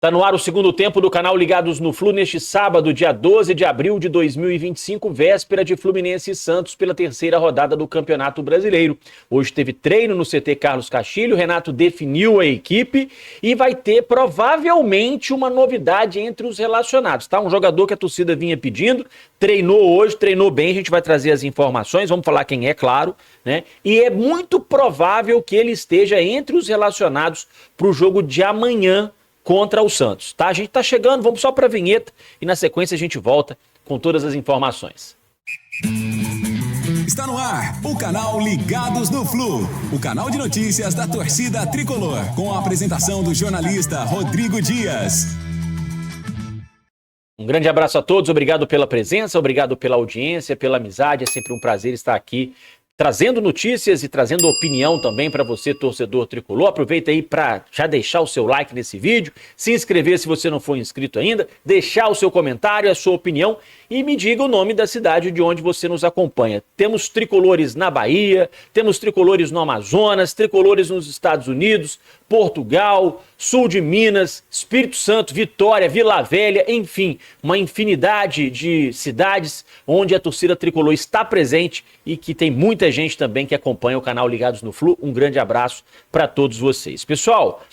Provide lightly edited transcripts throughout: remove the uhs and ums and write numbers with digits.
Tá no ar o segundo tempo do canal Ligados no Flu neste sábado, dia 12 de abril de 2025, véspera de Fluminense e Santos pela terceira rodada do Campeonato Brasileiro. Hoje teve treino no CT Carlos Castilho, o Renato definiu a equipe e vai ter provavelmente uma novidade entre os relacionados, tá? Um jogador que a torcida vinha pedindo, treinou hoje, treinou bem, a gente vai trazer as informações, vamos falar quem é, claro, né? E é muito provável que ele esteja entre os relacionados para o jogo de amanhã contra o Santos, tá? A gente tá chegando, vamos só pra vinheta e na sequência a gente volta com todas as informações. Está no ar o canal Ligados no Flu, o canal de notícias da torcida tricolor, com a apresentação do jornalista Rodrigo Dias. Um grande abraço a todos, obrigado pela presença, obrigado pela audiência, pela amizade, é sempre um prazer estar aqui trazendo notícias e trazendo opinião também para você, torcedor tricolor. Aproveita aí para já deixar o seu like nesse vídeo, se inscrever se você não for inscrito ainda, deixar o seu comentário, a sua opinião e me diga o nome da cidade de onde você nos acompanha. Temos tricolores na Bahia, temos tricolores no Amazonas, tricolores nos Estados Unidos, Portugal, sul de Minas, Espírito Santo, Vitória, Vila Velha, enfim, uma infinidade de cidades onde a torcida tricolor está presente e que tem muita gente também que acompanha o canal Ligados no Flu. Um grande abraço para todos vocês. Pessoal,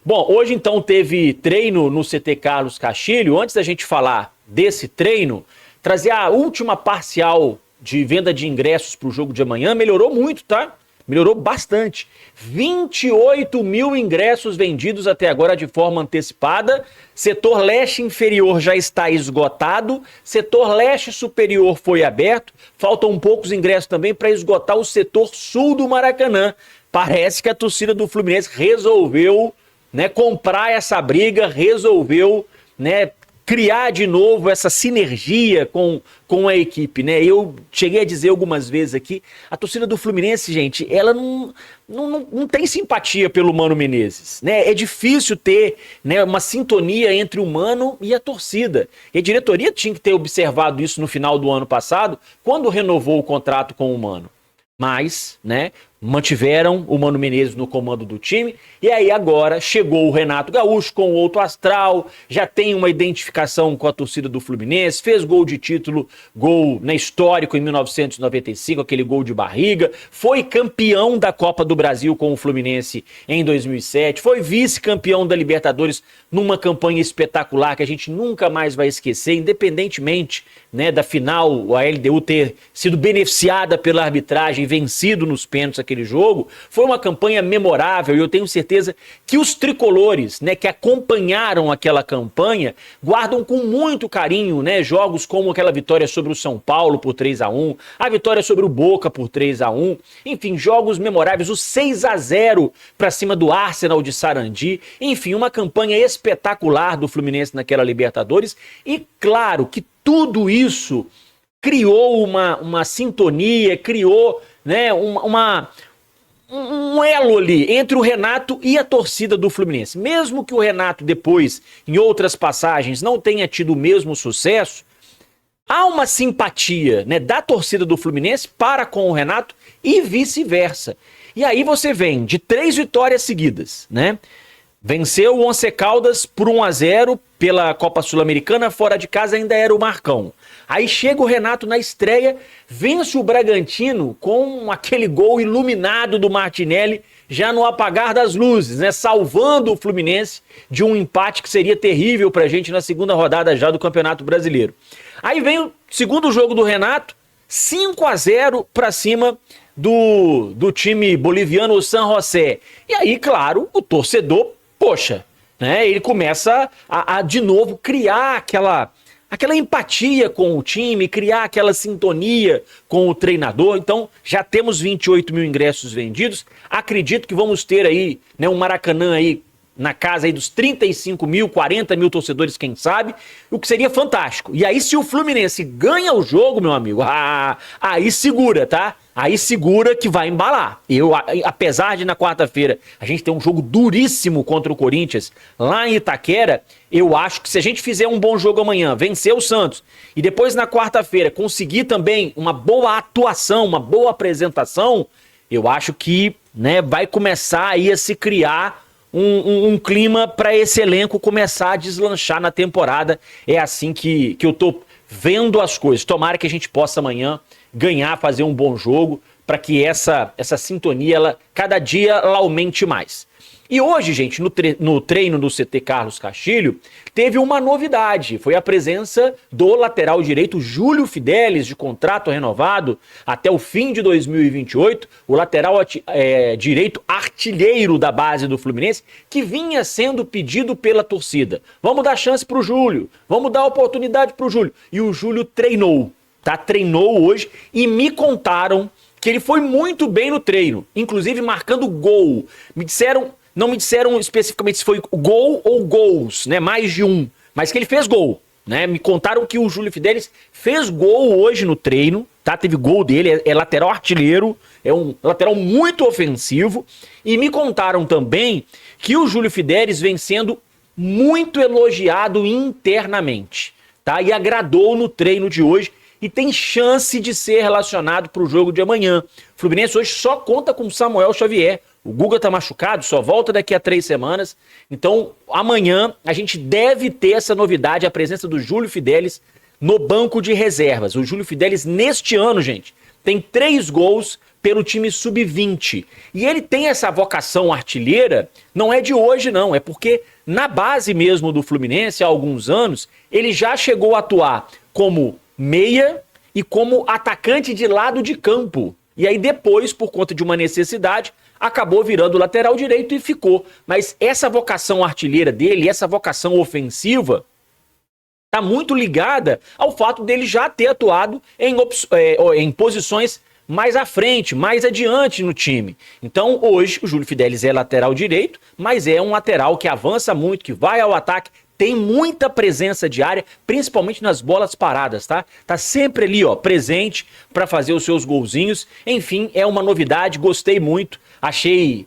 bom, hoje então teve treino no CT Carlos Castilho. Antes da gente falar desse treino, trazer a última parcial de venda de ingressos para o jogo de amanhã. Melhorou muito, tá? Melhorou bastante. 28 mil ingressos vendidos até agora de forma antecipada. Setor leste inferior já está esgotado. Setor leste superior foi aberto. Faltam poucos ingressos também para esgotar o setor sul do Maracanã. Parece que a torcida do Fluminense resolveu, né, comprar essa briga, resolveu, né, criar de novo essa sinergia com a equipe, né? Eu cheguei a dizer algumas vezes aqui, a torcida do Fluminense, gente, ela não tem simpatia pelo Mano Menezes, né? É difícil ter, né, uma sintonia entre o Mano e a torcida. E a diretoria tinha que ter observado isso no final do ano passado, quando renovou o contrato com o Mano. Mas, né, mantiveram o Mano Menezes no comando do time, e aí agora chegou o Renato Gaúcho com o outro astral, já tem uma identificação com a torcida do Fluminense, fez gol de título, gol, né, histórico em 1995, aquele gol de barriga, foi campeão da Copa do Brasil com o Fluminense em 2007, foi vice-campeão da Libertadores numa campanha espetacular que a gente nunca mais vai esquecer, independentemente, né, da final, a LDU ter sido beneficiada pela arbitragem, vencido nos pênaltis aquele jogo, foi uma campanha memorável e eu tenho certeza que os tricolores, né, que acompanharam aquela campanha guardam com muito carinho, né, jogos como aquela vitória sobre o São Paulo por 3-1, a vitória sobre o Boca por 3-1, enfim, jogos memoráveis, o 6-0 para cima do Arsenal de Sarandi, enfim, uma campanha espetacular do Fluminense naquela Libertadores e claro que tudo isso criou uma sintonia, criou, né, um elo ali entre o Renato e a torcida do Fluminense. Mesmo que o Renato depois, em outras passagens, não tenha tido o mesmo sucesso, há uma simpatia, né, da torcida do Fluminense para com o Renato e vice-versa. E aí você vem de 3 vitórias seguidas, né? Venceu o Once Caldas por 1-0 pela Copa Sul-Americana, fora de casa ainda era o Marcão. Aí chega o Renato na estreia, vence o Bragantino com aquele gol iluminado do Martinelli, já no apagar das luzes, né? Salvando o Fluminense de um empate que seria terrível pra gente na segunda rodada já do Campeonato Brasileiro. Aí vem o segundo jogo do Renato, 5-0 pra cima do time boliviano, o San José. E aí, claro, o torcedor, poxa, né? Ele começa a de novo criar aquela empatia com o time, criar aquela sintonia com o treinador. Então, já temos 28 mil ingressos vendidos. Acredito que vamos ter aí, né, um Maracanã aí na casa aí dos 35 mil, 40 mil torcedores, quem sabe, o que seria fantástico. E aí, se o Fluminense ganha o jogo, meu amigo, aí segura, tá? Aí segura que vai embalar. Apesar de na quarta-feira a gente ter um jogo duríssimo contra o Corinthians lá em Itaquera, eu acho que se a gente fizer um bom jogo amanhã, vencer o Santos, e depois na quarta-feira conseguir também uma boa atuação, uma boa apresentação, eu acho que, né, vai começar aí a se criar um clima para esse elenco começar a deslanchar na temporada. É assim que eu tô vendo as coisas. Tomara que a gente possa amanhã ganhar, fazer um bom jogo, para que essa sintonia, ela, cada dia, ela aumente mais. E hoje, gente, no treino do CT Carlos Castilho, teve uma novidade. Foi a presença do lateral direito Júlio Fidelis, de contrato renovado até o fim de 2028. O lateral direito artilheiro da base do Fluminense, que vinha sendo pedido pela torcida. Vamos dar chance pro Júlio, vamos dar oportunidade pro Júlio. E o Júlio treinou, tá? Treinou hoje e me contaram que ele foi muito bem no treino, inclusive marcando gol. Não me disseram especificamente se foi gol ou gols, né? Mais de um, mas que ele fez gol, né? Me contaram que o Júlio Fidelis fez gol hoje no treino, tá? Teve gol dele, é lateral artilheiro, é um lateral muito ofensivo. E me contaram também que o Júlio Fidelis vem sendo muito elogiado internamente, tá? E agradou no treino de hoje e tem chance de ser relacionado para o jogo de amanhã. O Fluminense hoje só conta com Samuel Xavier. O Guga tá machucado, só volta daqui a 3 semanas. Então, amanhã a gente deve ter essa novidade, a presença do Júlio Fidelis no banco de reservas. O Júlio Fidelis, neste ano, gente, tem 3 gols pelo time sub-20. E ele tem essa vocação artilheira, não é de hoje não, é porque na base mesmo do Fluminense, há alguns anos, ele já chegou a atuar como meia e como atacante de lado de campo. E aí depois, por conta de uma necessidade, acabou virando lateral direito e ficou. Mas essa vocação artilheira dele, essa vocação ofensiva, está muito ligada ao fato dele já ter atuado em posições mais à frente, mais adiante no time. Então hoje o Júlio Fidelis é lateral direito, mas é um lateral que avança muito, que vai ao ataque, tem muita presença de área, principalmente nas bolas paradas, tá? Tá sempre ali, ó, presente para fazer os seus golzinhos. Enfim, é uma novidade, gostei muito. Achei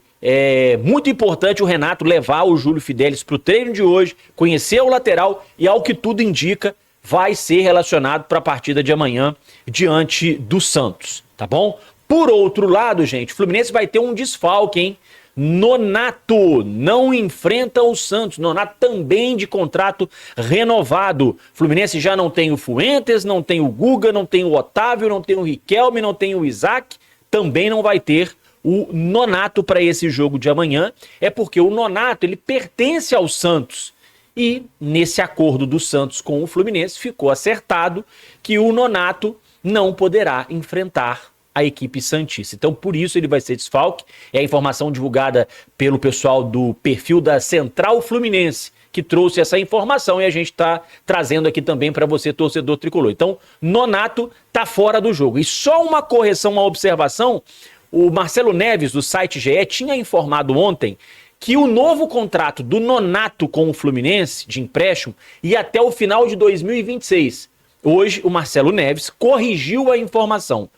muito importante o Renato levar o Júlio Fidelis para o treino de hoje, conhecer o lateral e, ao que tudo indica, vai ser relacionado para a partida de amanhã diante do Santos, tá bom? Por outro lado, gente, o Fluminense vai ter um desfalque, hein? Nonato não enfrenta o Santos. Nonato também de contrato renovado. Fluminense já não tem o Fuentes, não tem o Guga, não tem o Otávio, não tem o Riquelme, não tem o Isaac. Também não vai ter o Nonato para esse jogo de amanhã. É porque o Nonato, ele pertence ao Santos. E nesse acordo do Santos com o Fluminense ficou acertado que o Nonato não poderá enfrentar a equipe santista. Então, por isso ele vai ser desfalque. É a informação divulgada pelo pessoal do perfil da Central Fluminense, que trouxe essa informação e a gente está trazendo aqui também para você, torcedor tricolor. Então, Nonato tá fora do jogo. E só uma correção, uma observação, o Marcelo Neves, do site GE, tinha informado ontem que o novo contrato do Nonato com o Fluminense, de empréstimo, ia até o final de 2026. Hoje, o Marcelo Neves corrigiu a informação.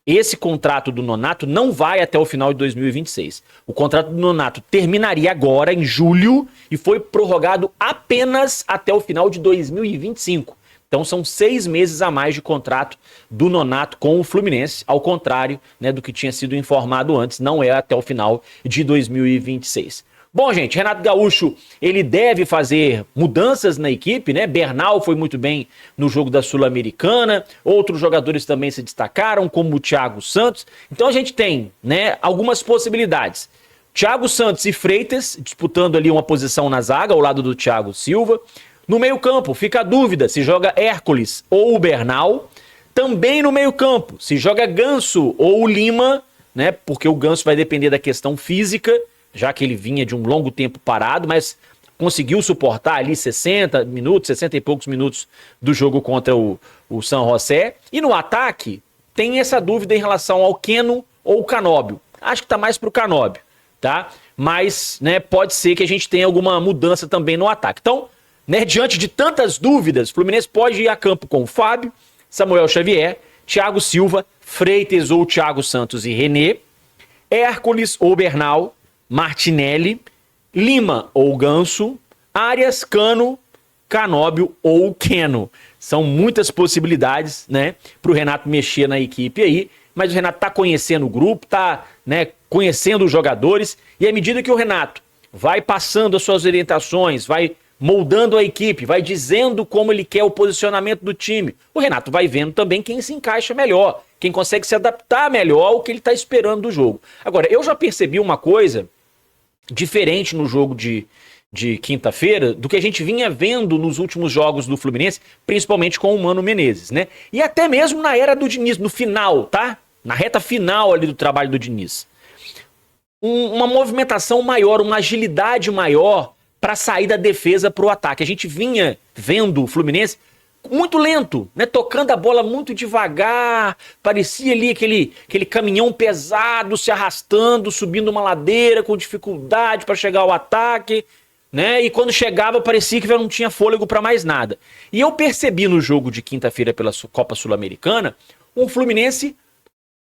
Esse contrato do Nonato não vai até o final de 2026. O contrato do Nonato terminaria agora, em julho, e foi prorrogado apenas até o final de 2025. Então são 6 meses a mais de contrato do Nonato com o Fluminense, ao contrário, né, do que tinha sido informado antes, não é até o final de 2026. Bom, gente, Renato Gaúcho, ele deve fazer mudanças na equipe, né? Bernal foi muito bem no jogo da Sul-Americana, outros jogadores também se destacaram, como o Thiago Santos. Então a gente tem, né, algumas possibilidades. Thiago Santos e Freitas disputando ali uma posição na zaga, ao lado do Thiago Silva. No meio-campo, fica a dúvida se joga Hércules ou o Bernal. Também no meio-campo, se joga Ganso ou o Lima, né? Porque o Ganso vai depender da questão física, já que ele vinha de um longo tempo parado, mas conseguiu suportar ali 60 minutos, 60 e poucos minutos do jogo contra o San José. E no ataque, tem essa dúvida em relação ao Keno ou o Canóbio. Acho que tá mais pro Canóbio, tá? Mas, né, pode ser que a gente tenha alguma mudança também no ataque. Então, né, diante de tantas dúvidas, o Fluminense pode ir a campo com o Fábio, Samuel Xavier, Thiago Silva, Freitas ou Thiago Santos e René, Hércules ou Bernal, Martinelli, Lima ou Ganso, Arias, Cano, Canóbio ou Keno. São muitas possibilidades, né, para o Renato mexer na equipe aí, mas o Renato está conhecendo o grupo, está, né, conhecendo os jogadores, e à medida que o Renato vai passando as suas orientações, vai moldando a equipe, vai dizendo como ele quer o posicionamento do time. O Renato vai vendo também quem se encaixa melhor, quem consegue se adaptar melhor ao que ele está esperando do jogo. Agora, eu já percebi uma coisa diferente no jogo de quinta-feira do que a gente vinha vendo nos últimos jogos do Fluminense, principalmente com o Mano Menezes, né? E até mesmo na era do Diniz, no final, tá? Na reta final ali do trabalho do Diniz. Uma movimentação maior, uma agilidade maior para sair da defesa para o ataque. A gente vinha vendo o Fluminense muito lento, né? Tocando a bola muito devagar, parecia ali aquele caminhão pesado se arrastando, subindo uma ladeira com dificuldade para chegar ao ataque, né? E quando chegava parecia que não tinha fôlego para mais nada. E eu percebi no jogo de quinta-feira pela Copa Sul-Americana um Fluminense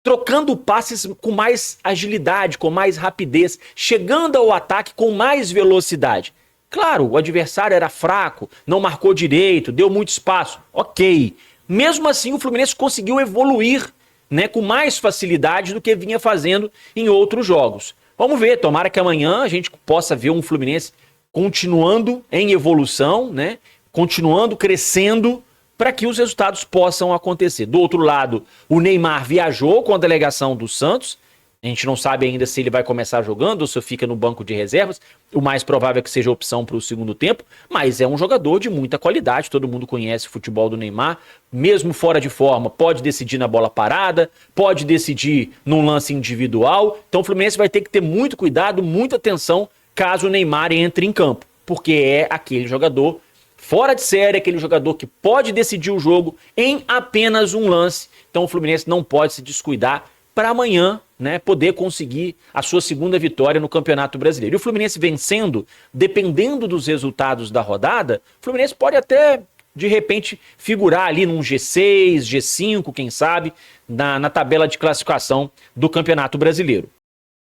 trocando passes com mais agilidade, com mais rapidez, chegando ao ataque com mais velocidade. Claro, o adversário era fraco, não marcou direito, deu muito espaço. Ok. Mesmo assim, o Fluminense conseguiu evoluir, né, com mais facilidade do que vinha fazendo em outros jogos. Vamos ver, tomara que amanhã a gente possa ver um Fluminense continuando em evolução, né, continuando crescendo, para que os resultados possam acontecer. Do outro lado, o Neymar viajou com a delegação do Santos. A gente não sabe ainda se ele vai começar jogando ou se fica no banco de reservas. O mais provável é que seja opção para o segundo tempo, mas é um jogador de muita qualidade. Todo mundo conhece o futebol do Neymar. Mesmo fora de forma, pode decidir na bola parada, pode decidir num lance individual. Então o Fluminense vai ter que ter muito cuidado, muita atenção, caso o Neymar entre em campo, porque é aquele jogador fora de série, aquele jogador que pode decidir o jogo em apenas um lance. Então o Fluminense não pode se descuidar para amanhã, né, poder conseguir a sua segunda vitória no Campeonato Brasileiro. E o Fluminense vencendo, dependendo dos resultados da rodada, o Fluminense pode até, de repente, figurar ali num G6, G5, quem sabe, na tabela de classificação do Campeonato Brasileiro.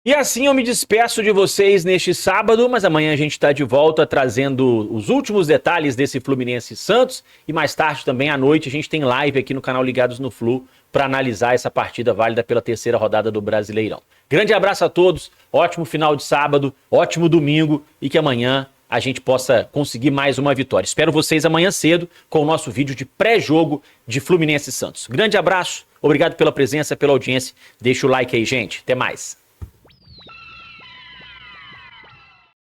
E assim eu me despeço de vocês neste sábado, mas amanhã a gente está de volta trazendo os últimos detalhes desse Fluminense Santos e mais tarde também à noite a gente tem live aqui no canal Ligados no Flu para analisar essa partida válida pela terceira rodada do Brasileirão. Grande abraço a todos, ótimo final de sábado, ótimo domingo e que amanhã a gente possa conseguir mais uma vitória. Espero vocês amanhã cedo com o nosso vídeo de pré-jogo de Fluminense Santos. Grande abraço, obrigado pela presença, pela audiência, deixa o like aí, gente. Até mais.